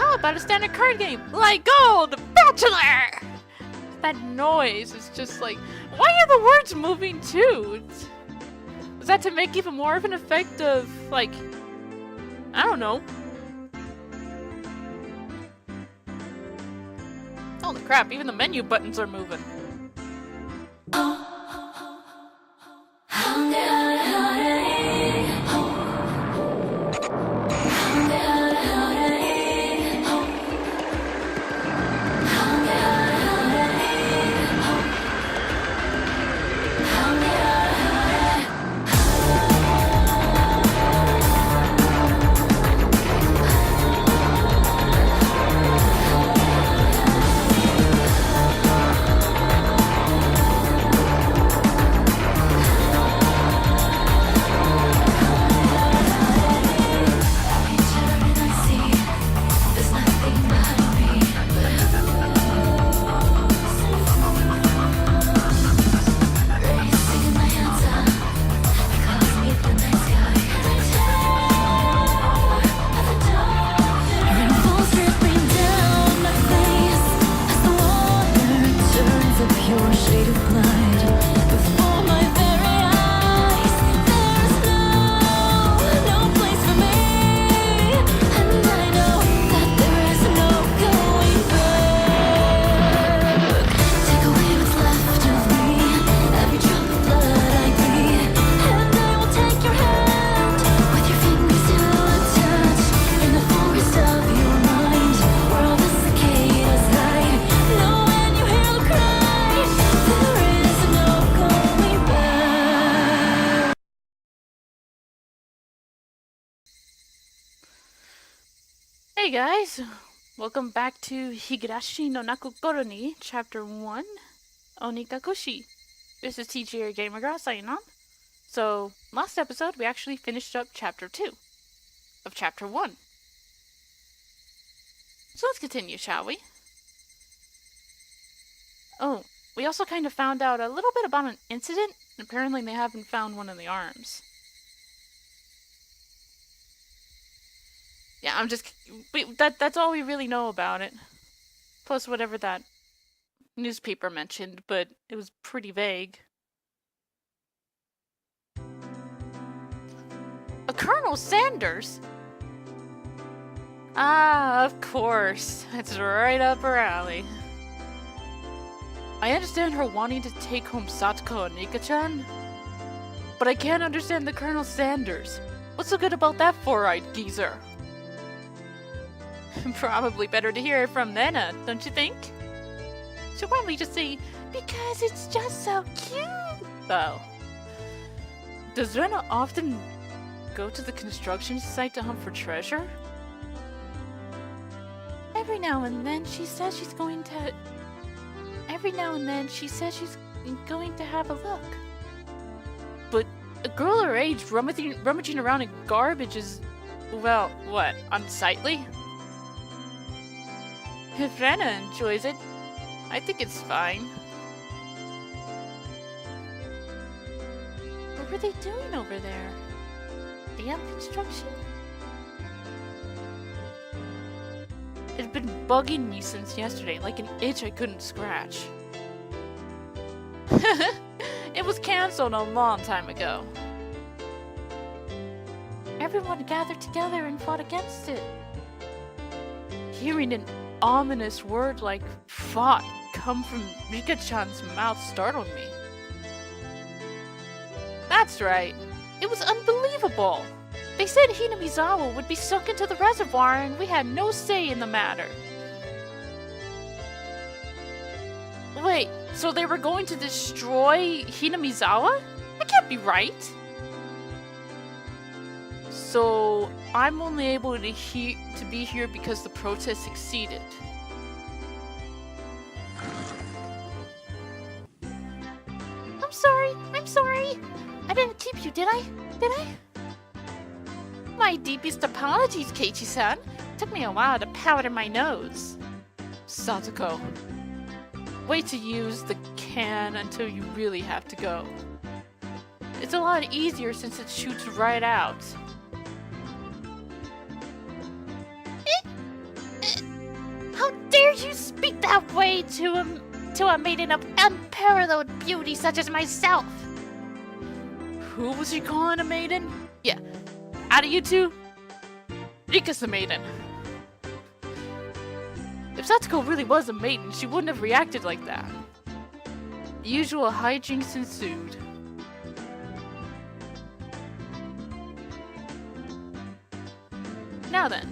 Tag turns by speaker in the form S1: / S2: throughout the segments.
S1: How about a standard card game like Old Bachelor? That noise is just like, why are the words moving too? Was that to make even more of an effect of, like, I don't know. Holy crap, even the menu buttons are moving. Hey guys, welcome back to Higurashi no Nakukoro ni Chapter 1, Onikakushi. This is TGR Gamer Girl signing on. So, last episode we actually finished up Chapter 2 of Chapter 1. So let's continue, shall we? Oh, we also kind of found out a little bit about an incident, and apparently they haven't found one of the arms. Yeah, that's all we really know about it. Plus whatever that newspaper mentioned, but it was pretty vague. A Colonel Sanders? Ah, of course. It's right up her alley. I understand her wanting to take home Satoko and Nika-chan, but I can't understand the Colonel Sanders. What's so good about that four-eyed geezer? Probably better to hear it from Nena, don't you think? She'll probably just say, because it's just so cute, though. Does Rena often go to the construction site to hunt for treasure? Every now and then she says she's going to have a look. But a girl her age rummaging around in garbage is, well, what, unsightly? If Rena enjoys it, I think it's fine. What were they doing over there? Dam construction? It had been bugging me since yesterday, like an itch I couldn't scratch. It was cancelled a long time ago. Everyone gathered together and fought against it. Hearing an ominous word like fought come from Rika-chan's mouth startled me. That's right. It was unbelievable. They said Hinamizawa would be sunk into the reservoir and we had no say in the matter. Wait, so they were going to destroy Hinamizawa? That can't be right. So I'm only able to be here because the protest succeeded. I'm sorry. I didn't keep you, did I? My deepest apologies, Keiichi-san. Took me a while to powder my nose. Satoko, wait to use the can until you really have to go. It's a lot easier since it shoots right out. you speak that way to a maiden of unparalleled beauty such as myself? Who was she calling a maiden? Yeah, out of you two, Rika's the maiden. If Satsuko really was a maiden, she wouldn't have reacted like that. The usual hijinks ensued. Now then,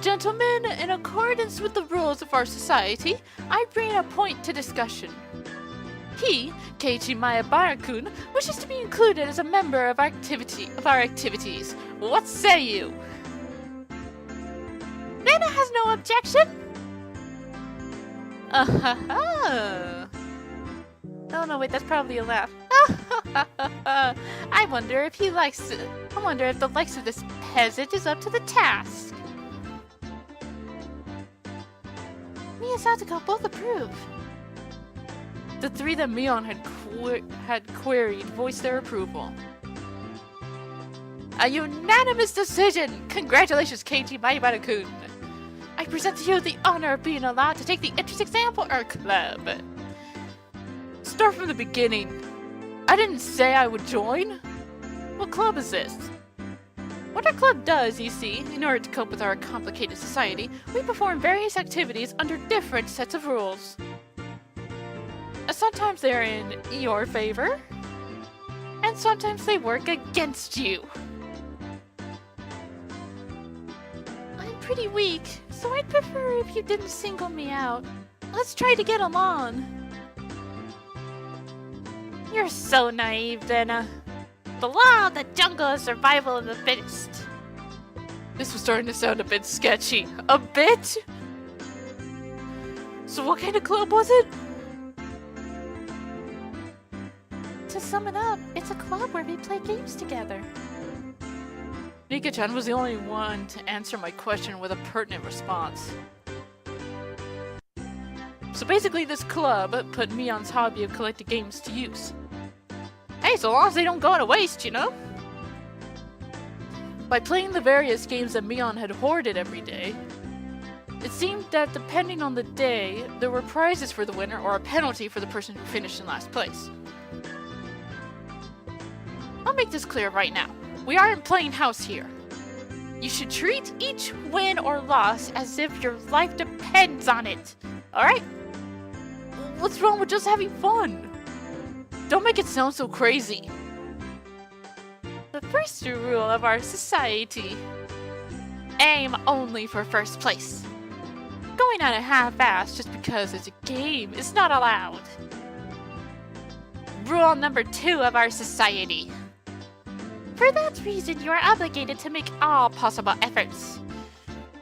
S1: gentlemen, in accordance with the rules of our society, I bring a point to discussion. He, Keiichi Maebara-kun, wishes to be included as a member of our activities. What say you? Nana has no objection. Oh no, wait, that's probably a laugh. I wonder if he likes it. I wonder if the likes of this peasant is up to the task. Me and Satsuko both approve. The three that Mion had queried voiced their approval. A unanimous decision! Congratulations, Keiichi Maebara-kun! I present to you the honor of being allowed to take the entrance exam for our club. Start from the beginning. I didn't say I would join. What club is this? What our club does, you see, in order to cope with our complicated society, we perform various activities under different sets of rules. Sometimes they're in your favor, and sometimes they work against you. I'm pretty weak, so I'd prefer if you didn't single me out. Let's try to get along. You're so naive, Dana. The law of the jungle is survival of the fittest. This was starting to sound a bit sketchy. A bit? So what kind of club was it? To sum it up, it's a club where we play games together. Nika-chan was the only one to answer my question with a pertinent response. So basically this club put Mion's hobby of collecting games to use. Hey, so long as they don't go to waste, you know? By playing the various games that Mion had hoarded every day, it seemed that depending on the day, there were prizes for the winner or a penalty for the person who finished in last place. I'll make this clear right now. We aren't playing house here. You should treat each win or loss as if your life depends on it. Alright? What's wrong with just having fun? Don't make it sound so crazy. The first rule of our society. Aim only for first place. Going at it half-assed just because it's a game is not allowed. Rule number 2 of our society. For that reason, you are obligated to make all possible efforts.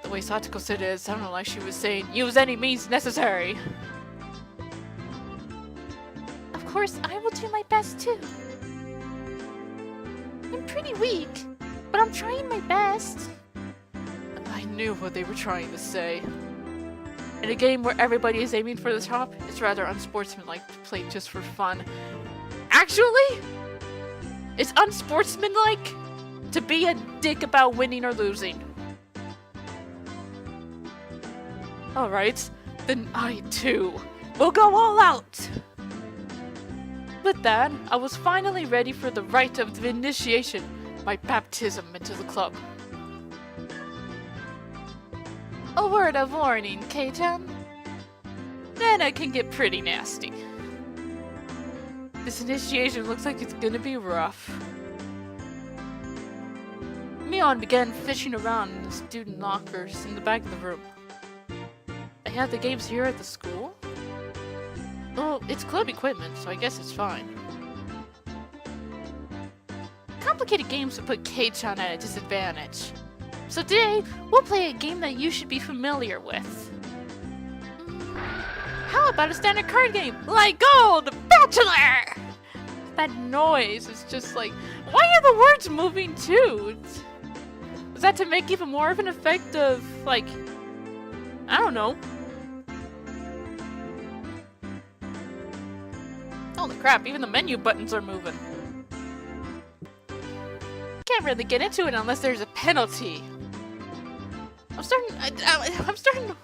S1: The way Satsuko said it sounded like she was saying, use any means necessary. Of course, I will do my best too. I'm pretty weak, but I'm trying my best. I knew what they were trying to say. In a game where everybody is aiming for the top, it's rather unsportsmanlike to play just for fun. Actually, it's unsportsmanlike to be a dick about winning or losing. Alright, then I too will go all out. With that, I was finally ready for the rite of the initiation, my baptism into the club. A word of warning, Kei-chan. Then it can get pretty nasty. This initiation looks like it's gonna be rough. Mion began fishing around in the student lockers in the back of the room. They have the games here at the school? Well, it's club equipment, so I guess it's fine. Complicated games would put Kei-chan at a disadvantage. So today, we'll play a game that you should be familiar with. How about a standard card game, like Old Bachelor? That noise is just like, why are the words moving too? Was that to make even more of an effect of, like, I don't know. Holy crap, even the menu buttons are moving. Can't really get into it unless there's a penalty. I'm starting to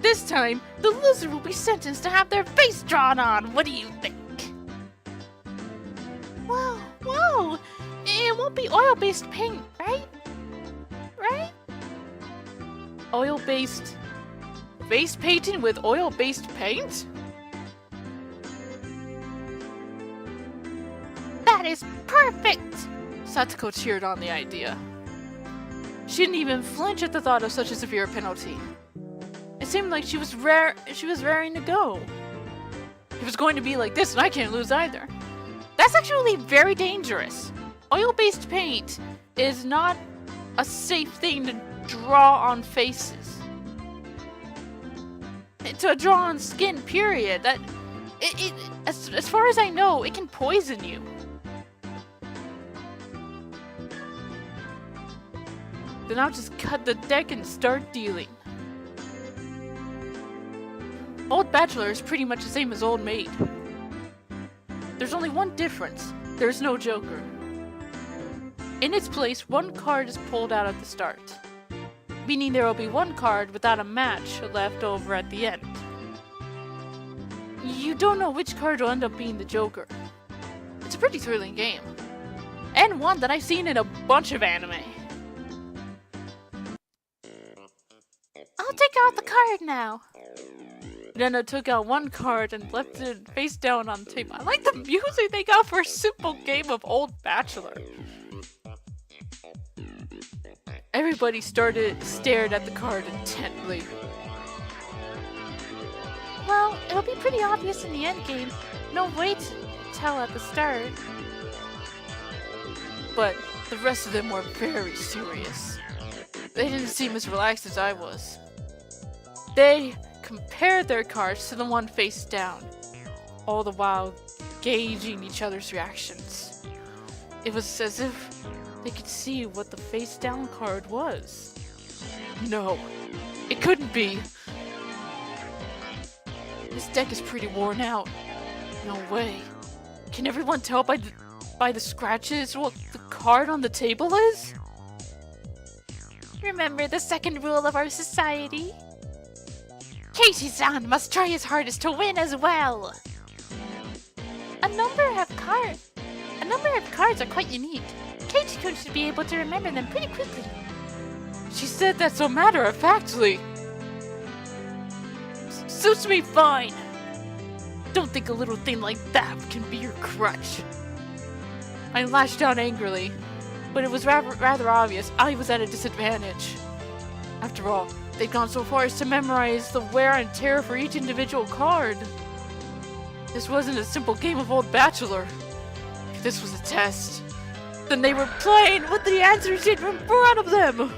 S1: This time, the loser will be sentenced to have their face drawn on. What do you think? Whoa! It won't be oil-based paint, right? Right? Oil-based... face painting with oil-based paint? That is perfect! Satoko cheered on the idea. She didn't even flinch at the thought of such a severe penalty. It seemed like she was raring to go. If it's going to be like this, and I can't lose either. That's actually very dangerous. Oil-based paint is not a safe thing to draw on faces. To draw on skin, period. As far as I know, it can poison you. Then I'll just cut the deck and start dealing. Old Bachelor is pretty much the same as Old Maid. There's only one difference. There's no Joker. In its place, one card is pulled out at the start, meaning there will be one card without a match left over at the end. You don't know which card will end up being the Joker. It's a pretty thrilling game, and one that I've seen in a bunch of anime. I'll take out the card now. Nana took out one card and left it face down on the table. I like the music they got for a simple game of Old Bachelor. Everybody stared at the card intently. Well, it'll be pretty obvious in the end game. No way to tell at the start. But the rest of them were very serious. They didn't seem as relaxed as I was. They compared their cards to the one face down, all the while gauging each other's reactions. It was as if they could see what the face down card was. No, it couldn't be. This deck is pretty worn out. No way. Can everyone tell by the scratches what the card on the table is? Remember the second rule of our society? Keiichi-san must try his hardest to win as well. A number of cards are quite unique. Keiichi-kun should be able to remember them pretty quickly. She said that so matter-of-factly. Suits me fine. Don't think a little thing like that can be your crutch. I lashed out angrily, but it was rather obvious I was at a disadvantage. After all, they'd gone so far as to memorize the wear and tear for each individual card. This wasn't a simple game of Old Bachelor. If this was a test, then they were playing with the answer sheet in front of them.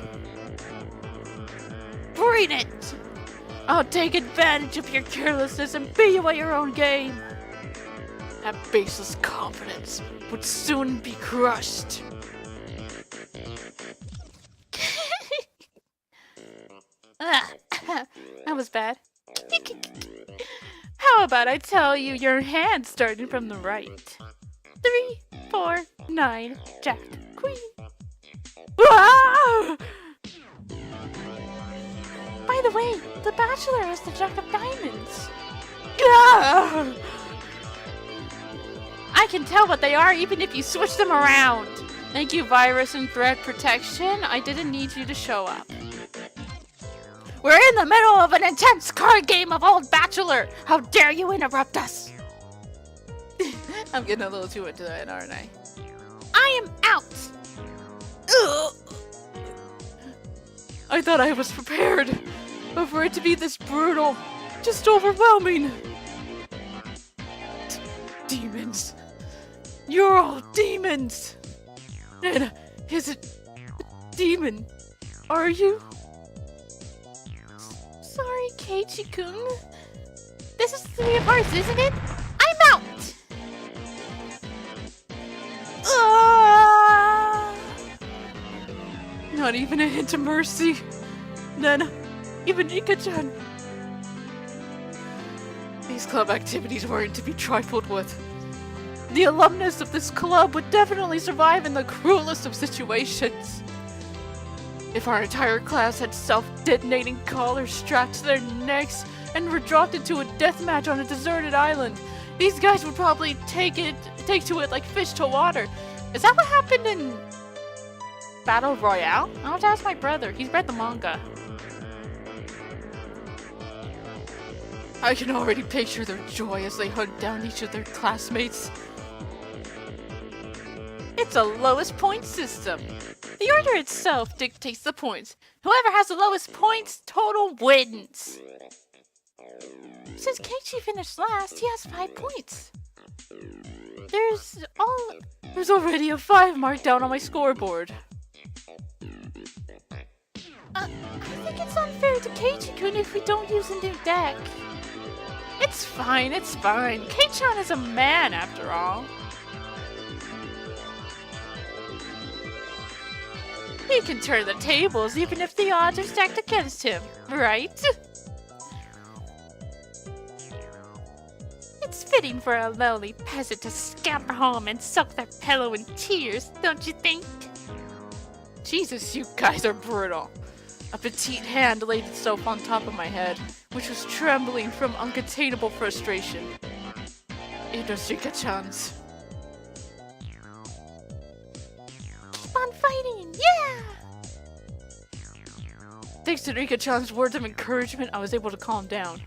S1: Bring it! I'll take advantage of your carelessness and beat you at your own game. That baseless confidence would soon be crushed. That was bad. How about I tell you your hand starting from the right? 3, 4, 9, Jack, Queen. Ah! By the way, the Bachelor has the Jack of Diamonds. Ah! I can tell what they are even if you switch them around. Thank you, Virus and Threat Protection. I didn't need you to show up. We're in the middle of an intense card game of Old Bachelor! How dare you interrupt us! I'm getting a little too into that, aren't I? I am out! Ugh. I thought I was prepared, but for it to be this brutal, just overwhelming. Demons. You're all demons! And is it a demon? Are you? Sorry, Keiichi-kun. This is 3 of hearts, isn't it? I'm out! Not even a hint of mercy. None. Even Nika-chan. These club activities weren't to be trifled with. The alumnus of this club would definitely survive in the cruelest of situations. If our entire class had self-detonating collars strapped to their necks and were dropped into a deathmatch on a deserted island, these guys would probably take to it like fish to water. Is that what happened in Battle Royale? I'll have to ask my brother. He's read the manga. I can already picture their joy as they hunt down each of their classmates. It's a lowest point system. The order itself dictates the points. Whoever has the lowest points total wins. Since Keiichi finished last, he has 5 points. There's already a 5 marked down on my scoreboard. I think it's unfair to Keiichi-kun if we don't use a new deck. It's fine. Kei-chan is a man after all. He can turn the tables even if the odds are stacked against him, right? It's fitting for a lowly peasant to scamper home and soak their pillow in tears, don't you think? Jesus, you guys are brutal. A petite hand laid itself on top of my head, which was trembling from uncontainable frustration. Rika-chan's. Keep on fighting, yeah! Thanks to Rika-chan's words of encouragement, I was able to calm down.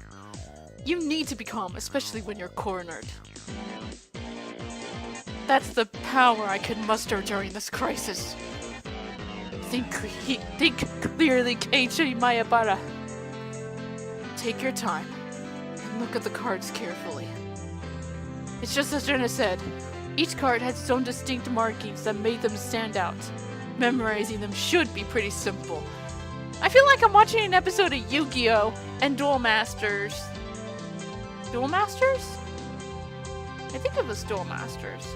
S1: You need to be calm, especially when you're cornered. That's the power I could muster during this crisis. Think clearly, Keiichi Mayabara. Take your time and look at the cards carefully. It's just as Jenna said, each card has its own distinct markings that made them stand out. Memorizing them should be pretty simple. I feel like I'm watching an episode of Yu-Gi-Oh! And Duel Masters. Duel Masters? I think it was Duel Masters.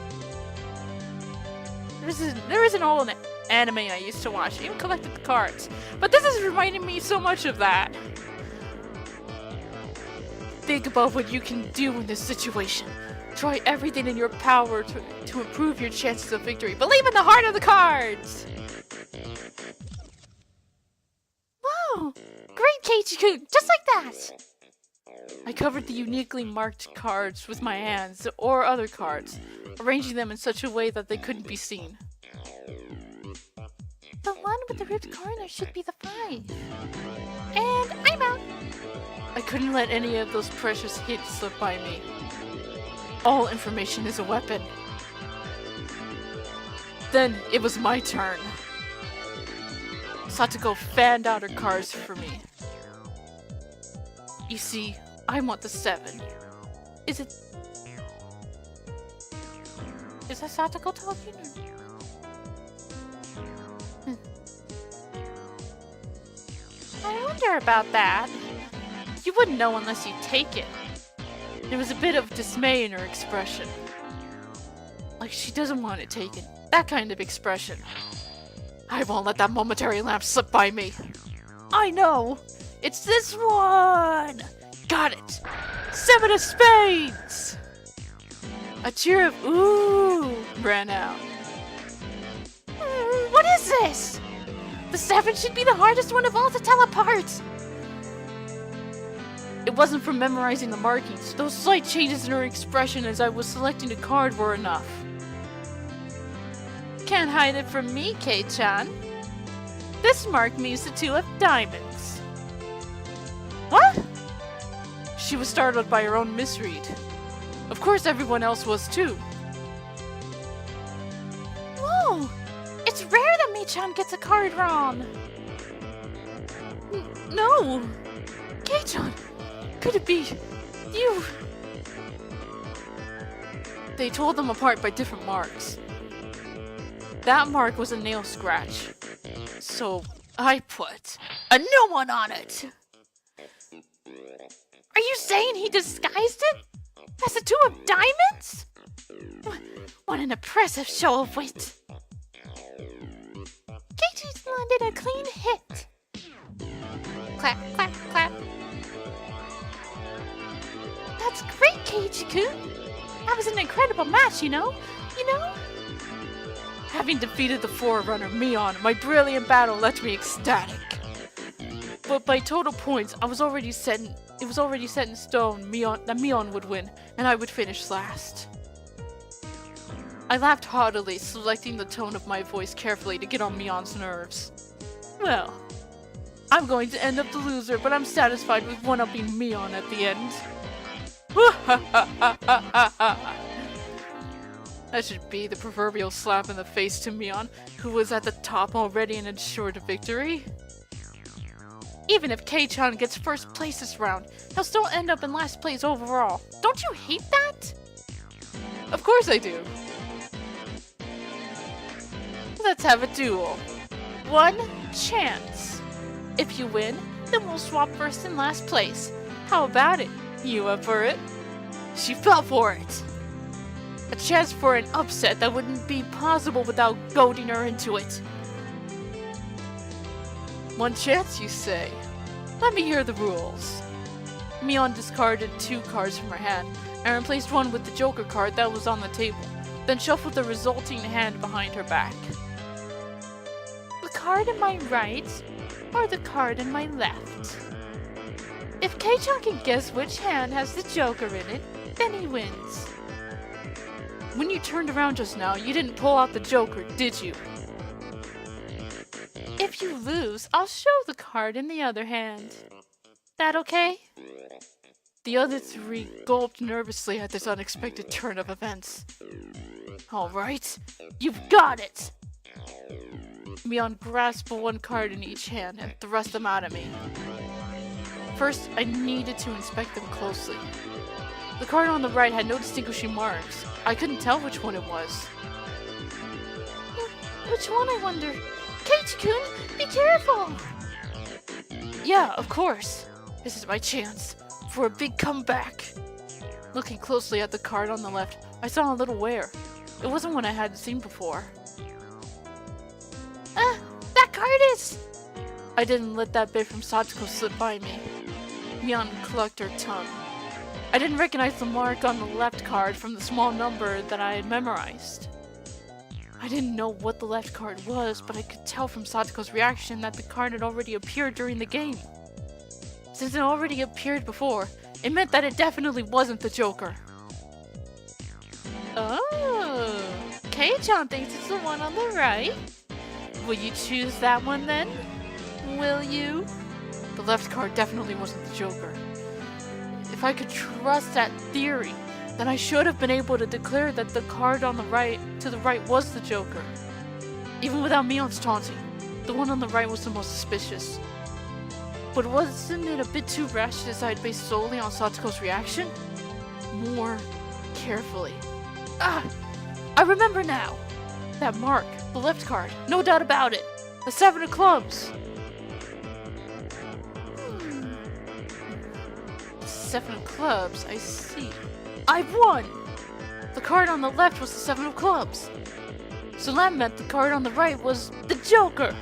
S1: There is an old anime I used to watch. I even collected the cards. But this is reminding me so much of that. Think about what you can do in this situation. Try everything in your power to improve your chances of victory. Believe in the heart of the cards! Whoa! Great, Keiichi-kun! Just like that! I covered the uniquely marked cards with my hands, or other cards, arranging them in such a way that they couldn't be seen. The one with the ripped corner should be the 5. And I'm out! I couldn't let any of those precious hits slip by me. All information is a weapon. Then it was my turn. Satoko fanned out her cards for me. You see, I want the 7. Is that Satoko talking? I wonder about that. You wouldn't know unless you take it. There was a bit of dismay in her expression. Like she doesn't want it taken. That kind of expression. I won't let that momentary lamp slip by me. I know! It's this one! Got it! 7 of spades! A cheer of ooh ran out. What is this? The 7 should be the hardest one of all to tell apart! It wasn't from memorizing the markings. Those slight changes in her expression as I was selecting a card were enough. Can't hide it from me, Kei-chan. This mark means the 2 of diamonds. What? She was startled by her own misread. Of course everyone else was too. Whoa! It's rare that Mei-chan gets a card wrong. No! Kei-chan! Could it be you? They told them apart by different marks. That mark was a nail scratch. So I put a new one on it. Are you saying he disguised it? As a 2 of diamonds? What an impressive show of wit. Keiichi's landed a clean hit. Clap, clap, clap. That's great, Keiichi-kun. That was an incredible match, you know? Having defeated the Forerunner, Mion, my brilliant battle left me ecstatic. But by total points, it was already set in stone that Mion would win, and I would finish last. I laughed haughtily, selecting the tone of my voice carefully to get on Mion's nerves. Well, I'm going to end up the loser, but I'm satisfied with one-upping Mion at the end. That should be the proverbial slap in the face to Mion, who was at the top already and ensured a victory. Even if Kei-chan gets first place this round, he'll still end up in last place overall. Don't you hate that? Of course I do. Let's have a duel. One chance. If you win, then we'll swap first and last place. How about it? You up for it? She fell for it. A chance for an upset that wouldn't be possible without goading her into it. One chance, you say? Let me hear the rules. Mion discarded 2 cards from her hand and replaced one with the Joker card that was on the table, then shuffled the resulting hand behind her back. The card in my right or the card in my left? If Kei-chan can guess which hand has the Joker in it, then he wins. When you turned around just now, you didn't pull out the Joker, did you? If you lose, I'll show the card in the other hand. That okay? The other 3 gulped nervously at this unexpected turn of events. Alright, you've got it! Mion grasped 1 card in each hand and thrust them out at me. First, I needed to inspect them closely. The card on the right had no distinguishing marks. I couldn't tell which one it was. Which one, I wonder? Keiichi-kun, be careful! Yeah, of course. This is my chance for a big comeback. Looking closely at the card on the left, I saw a little wear. It wasn't one I hadn't seen before. That card is... I didn't let that bit from Satsuko slip by me. Mion clucked her tongue. I didn't recognize the mark on the left card from the small number that I had memorized. I didn't know what the left card was, but I could tell from Satsuko's reaction that the card had already appeared during the game. Since it already appeared before, it meant that it definitely wasn't the Joker. Oh, Kei-chan thinks it's the one on the right. Will you choose that one then? Will you? The left card definitely wasn't the Joker. If I could trust that theory, then I should have been able to declare that the card on the right was the Joker. Even without Mion's taunting, the one on the right was the most suspicious. But wasn't it a bit too rash to decide based solely on Satsuko's reaction? More carefully. I remember now! That mark, the left card, no doubt about it. The 7 of clubs. 7 of clubs, I see. I've won! The card on the left was the 7 of clubs. So that meant the card on the right was the Joker!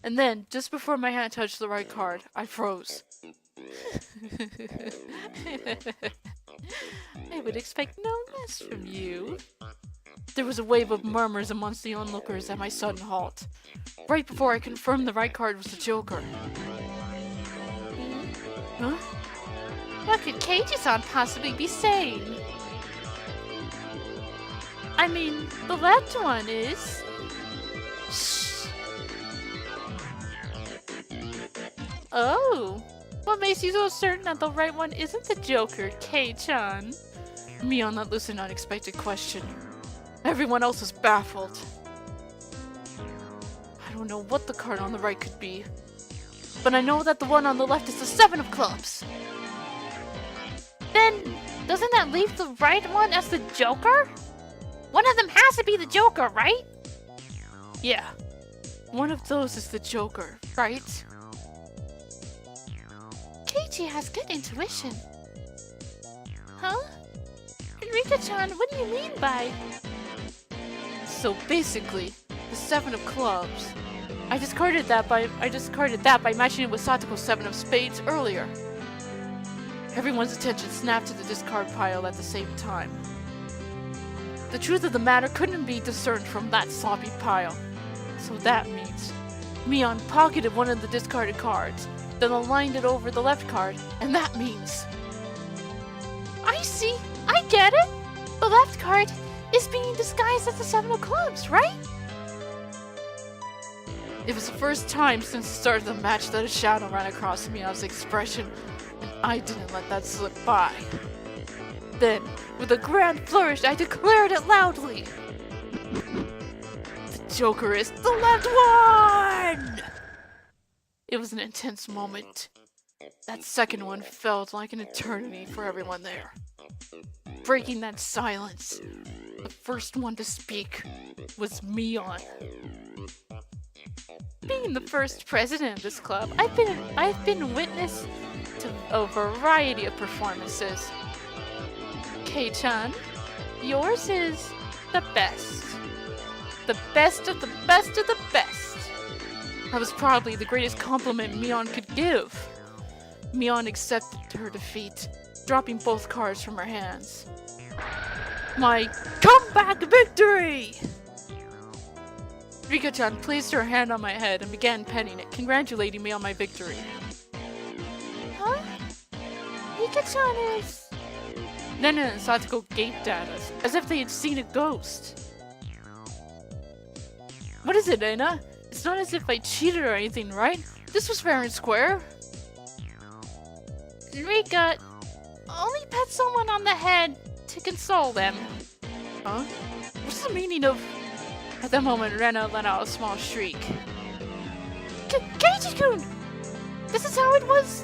S1: And then, just before my hand touched the right card, I froze. I would expect no less from you. There was a wave of murmurs amongst the onlookers at my sudden halt, right before I confirmed the right card was the Joker. Huh? What could Keiichi-san possibly be saying? I mean, the left one is... Shh! Oh! What makes you so certain that the right one isn't the Joker, Kei-chan? Mion let loose an unexpected question. Everyone else was baffled. I don't know what the card on the right could be, but I know that the one on the left is the 7 of clubs. Then, doesn't that leave the right one as the Joker? One of them has to be the Joker, right? Yeah, one of those is the Joker, right? Keiichi has good intuition. Huh? Enrica-chan, what do you mean by... So basically, the 7 of clubs. I discarded that by matching it with Satsuko's 7 of spades earlier. Everyone's attention snapped to the discard pile at the same time. The truth of the matter couldn't be discerned from that sloppy pile. So that means Mion pocketed one of the discarded cards, then aligned it over the left card, and that means... I see! I get it! The left card is being disguised as the 7 of clubs, right? It was the first time since the start of the match that a shadow ran across Mion's expression, and I didn't let that slip by. Then, with a grand flourish, I declared it loudly. The Joker is the left one! It was an intense moment. That second one felt like an eternity for everyone there. Breaking that silence, the first one to speak was Mion. Being the first president of this club, I've been witness to a variety of performances. Kei-chan, yours is the best. The best of the best of the best. That was probably the greatest compliment Mion could give. Mion accepted her defeat, dropping both cards from her hands. My comeback victory! Rika-chan placed her hand on my head and began petting it, congratulating me on my victory. Huh? Rika-chan is... Nena and Satoko gaped at us, as if they had seen a ghost. What is it, Nena? It's not as if I cheated or anything, right? This was fair and square. Rika, only pet someone on the head to console them. Huh? What's the meaning of... At that moment, Rena let out a small shriek. Keiichi-kun! This is how it was...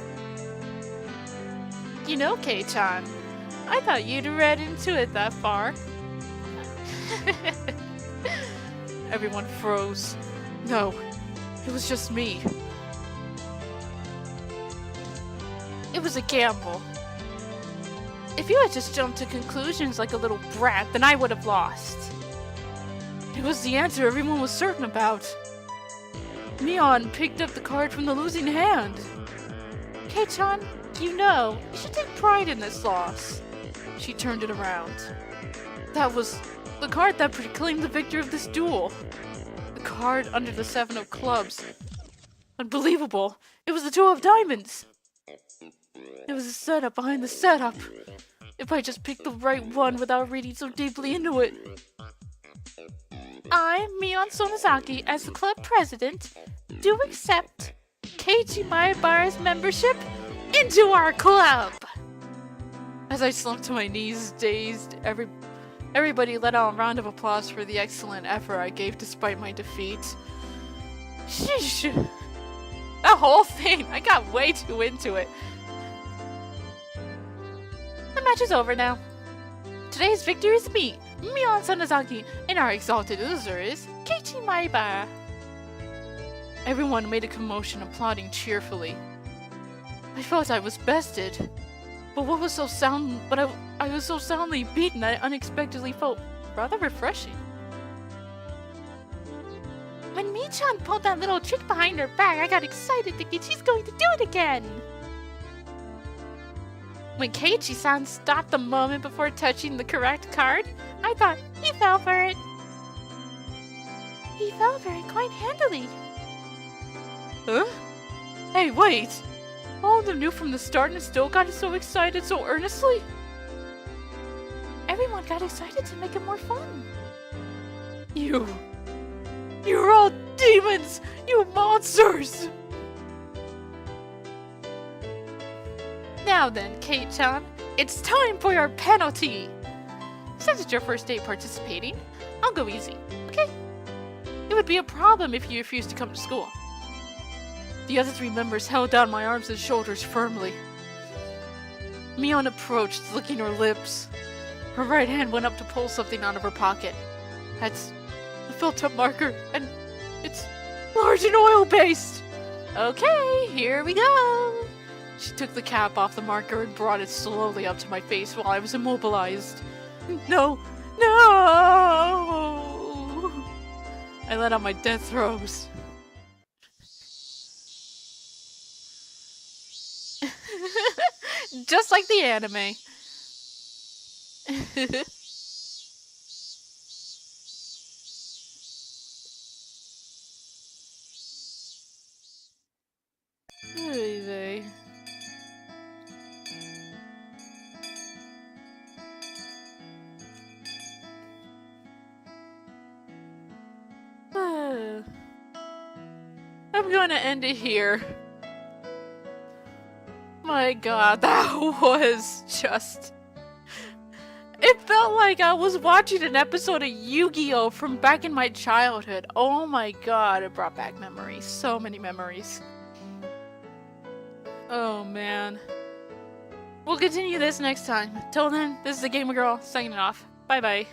S1: You know, Kei-chan, I thought you'd read into it that far. Everyone froze. No, it was just me. It was a gamble. If you had just jumped to conclusions like a little brat, then I would have lost. It was the answer everyone was certain about. Mion picked up the card from the losing hand. Kei-chan, you know, you should take pride in this loss. She turned it around. That was the card that proclaimed the victor of this duel. The card under the 7 of clubs. Unbelievable. It was the 2 of diamonds. It was a setup behind the setup. If I just picked the right one without reading so deeply into it. I, Mion Sonozaki, as the club president, do accept Keiichi Maebara's membership into our club. As I slumped to my knees, dazed, everybody let out a round of applause for the excellent effort I gave despite my defeat. Sheesh. That whole thing, I got way too into it. The match is over now. Today's victor is me, Mion Sonozaki, and our exalted loser is Keiichi Maebara. Everyone made a commotion, applauding cheerfully. I felt I was bested, but I was so soundly beaten that it unexpectedly felt rather refreshing. When Mi-chan pulled that little trick behind her back, I got excited thinking she's going to do it again. When Keiichi-san stopped the moment before touching the correct card, I thought he fell for it. He fell for it quite handily. Huh? Hey, wait! All of them knew from the start and still got so excited so earnestly? Everyone got excited to make it more fun. You're all demons! You monsters! Now then, Kei-chan, it's time for your penalty! Since it's your first day participating, I'll go easy, okay? It would be a problem if you refused to come to school. The other 3 members held down my arms and shoulders firmly. Mion approached, licking her lips. Her right hand went up to pull something out of her pocket. That's a felt-up marker, and it's large and oil-based! Okay, here we go! She took the cap off the marker and brought it slowly up to my face while I was immobilized. No! No! I let out my death throes. Just like the anime. I'm gonna end it here. My god, that was just... It felt like I was watching an episode of Yu-Gi-Oh! From back in my childhood. Oh my god, it brought back memories. So many memories. Oh man. We'll continue this next time. Till then, this is the Gamer Girl signing off. Bye bye.